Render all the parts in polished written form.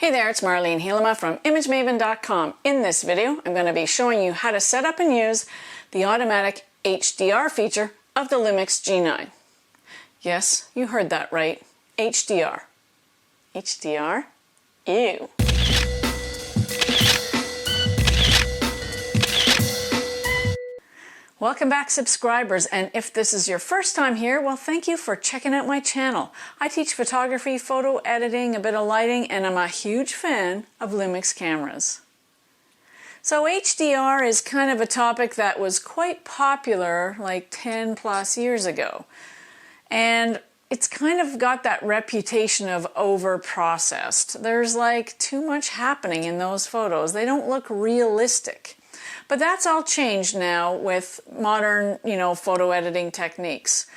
Hey there, it's Marlene Helema from ImageMaven.com. In this video, I'm going to be showing you how to set up and use the automatic HDR feature of the Lumix G9. Yes, you heard that right. HDR. HDR? Ew. Welcome back, subscribers, and if this is your first time here, well, thank you for checking out my channel. I teach photography, photo editing, a bit of lighting, and I'm a huge fan of Lumix cameras. So HDR is kind of a topic that was quite popular like 10 plus years ago. And it's kind of got that reputation of over-processed. There's like too much happening in those photos. They don't look realistic. But that's all changed now with modern, photo editing techniques.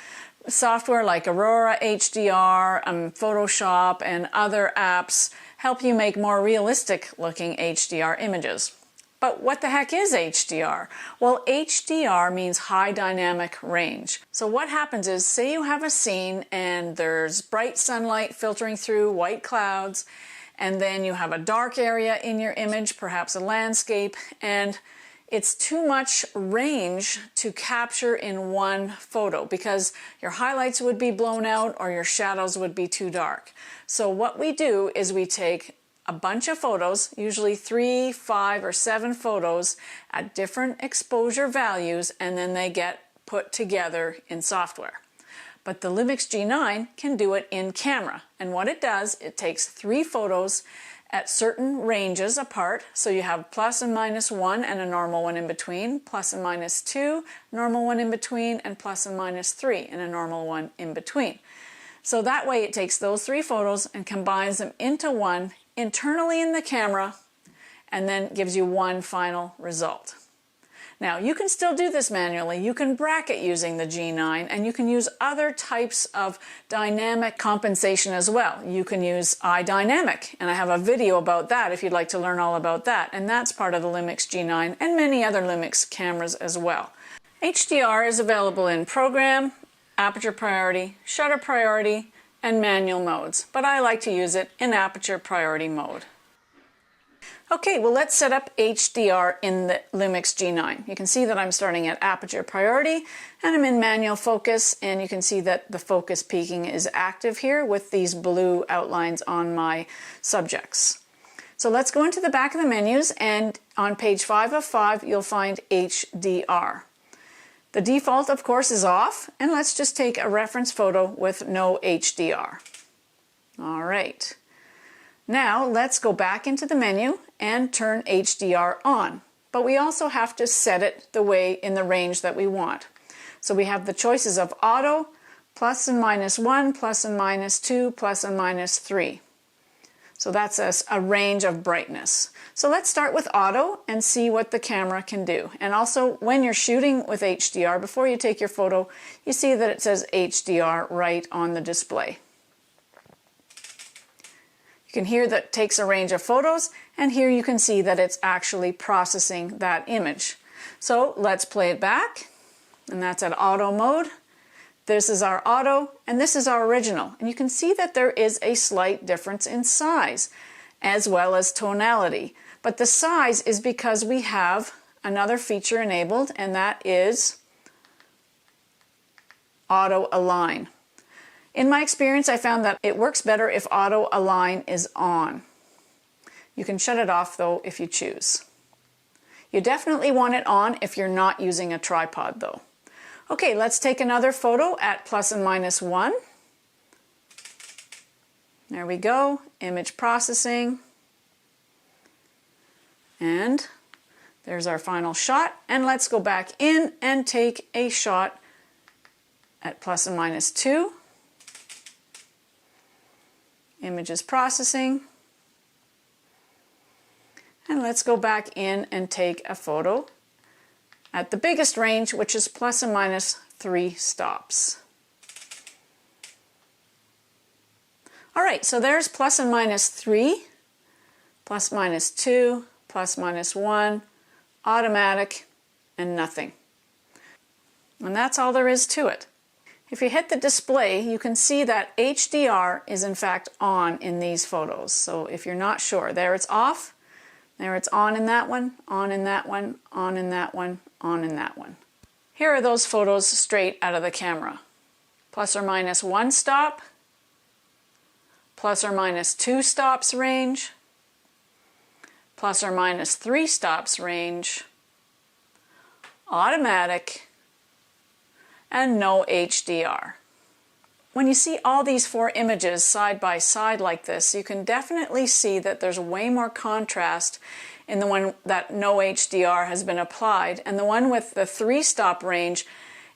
Software like Aurora HDR, Photoshop, and other apps help you make more realistic looking HDR images. But what the heck is HDR? Well, HDR means high dynamic range. So what happens is, say you have a scene and there's bright sunlight filtering through white clouds, and then you have a dark area in your image, perhaps a landscape, and it's too much range to capture in one photo because your highlights would be blown out or your shadows would be too dark. So what we do is we take a bunch of photos, usually 3, 5, or 7 photos at different exposure values, and then they get put together in software. But the Lumix G9 can do it in camera. And what it does, it takes 3 photos at certain ranges apart. So you have plus and minus 1 and a normal one in between, plus and minus 2, normal one in between, and plus and minus 3 and a normal one in between. So that way it takes those 3 photos and combines them into one internally in the camera and then gives you one final result. Now, you can still do this manually. You can bracket using the G9, and you can use other types of dynamic compensation as well. You can use iDynamic, and I have a video about that if you'd like to learn all about that, and that's part of the Lumix G9 and many other Lumix cameras as well. HDR is available in program, aperture priority, shutter priority, and manual modes, but I like to use it in aperture priority mode. Okay, well, let's set up HDR in the Lumix G9. You can see that I'm starting at aperture priority and I'm in manual focus, and you can see that the focus peaking is active here with these blue outlines on my subjects. So let's go into the back of the menus, and on page 5 of 5 you'll find HDR. The default, of course, is off, and let's just take a reference photo with no HDR. All right. Now let's go back into the menu and turn HDR on. But we also have to set it the way in the range that we want. So we have the choices of auto, plus and minus 1, plus and minus 2, plus and minus 3. So that's a range of brightness. So let's start with auto and see what the camera can do. And also, when you're shooting with HDR, before you take your photo, you see that it says HDR right on the display. You can hear that it takes a range of photos, and here you can see that it's actually processing that image. So let's play it back, and that's at auto mode. This is our auto, and this is our original. And you can see that there is a slight difference in size, as well as tonality. But the size is because we have another feature enabled, and that is auto align. In my experience, I found that it works better if auto align is on. You can shut it off though if you choose. You definitely want it on if you're not using a tripod though. Okay, let's take another photo at plus and minus 1. There we go, image processing. And there's our final shot. And let's go back in and take a shot at plus and minus 2. Image is processing. And let's go back in and take a photo at the biggest range, which is plus and minus 3 stops. All right, so there's plus and minus 3, plus minus 2, plus minus 1, automatic, and nothing. And that's all there is to it. If you hit the display, you can see that HDR is in fact on in these photos. So if you're not sure, there it's off, there it's on in that one, on in that one, on in that one, on in that one. Here are those photos straight out of the camera. Plus or minus 1 stop, plus or minus 2 stops range, plus or minus 3 stops range, automatic, and no HDR. When you see all these 4 images side by side like this, you can definitely see that there's way more contrast in the one that no HDR has been applied, and the one with the 3-stop range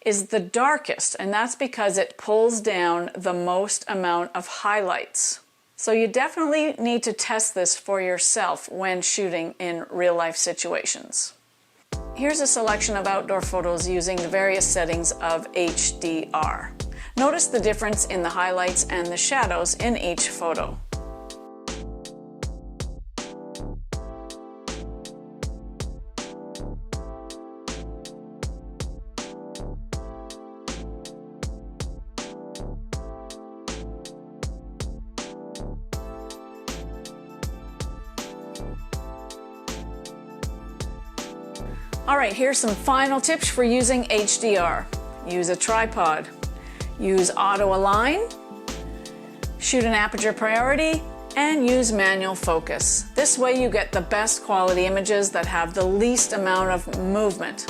is the darkest, and that's because it pulls down the most amount of highlights. So you definitely need to test this for yourself when shooting in real-life situations. Here's a selection of outdoor photos using the various settings of HDR. Notice the difference in the highlights and the shadows in each photo. Alright, here's some final tips for using HDR. Use a tripod. Use auto align. Shoot an aperture priority. And use manual focus. This way you get the best quality images that have the least amount of movement.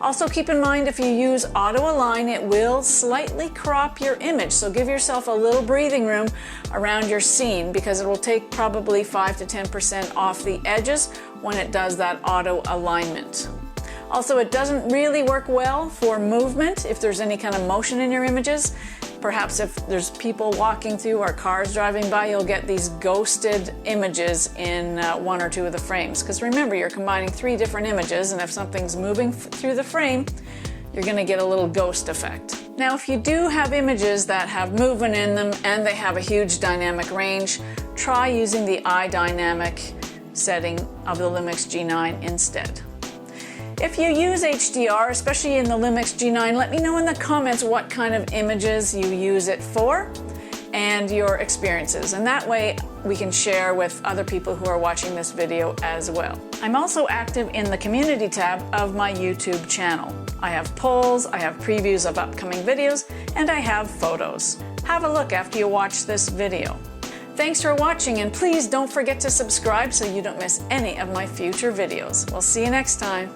Also keep in mind, if you use auto align, it will slightly crop your image, so give yourself a little breathing room around your scene, because it will take probably 5 to 10% off the edges when it does that auto alignment. Also, it doesn't really work well for movement if there's any kind of motion in your images. Perhaps if there's people walking through or cars driving by, you'll get these ghosted images in 1 or 2 of the frames. Because remember, you're combining 3 different images, and if something's moving through the frame, you're going to get a little ghost effect. Now, if you do have images that have movement in them and they have a huge dynamic range, try using the iDynamic setting of the Lumix G9 instead. If you use HDR, especially in the Lumix G9, let me know in the comments what kind of images you use it for and your experiences, and that way we can share with other people who are watching this video as well. I'm also active in the community tab of my YouTube channel. I have polls, I have previews of upcoming videos, and I have photos. Have a look after you watch this video. Thanks for watching, and please don't forget to subscribe so you don't miss any of my future videos. We'll see you next time.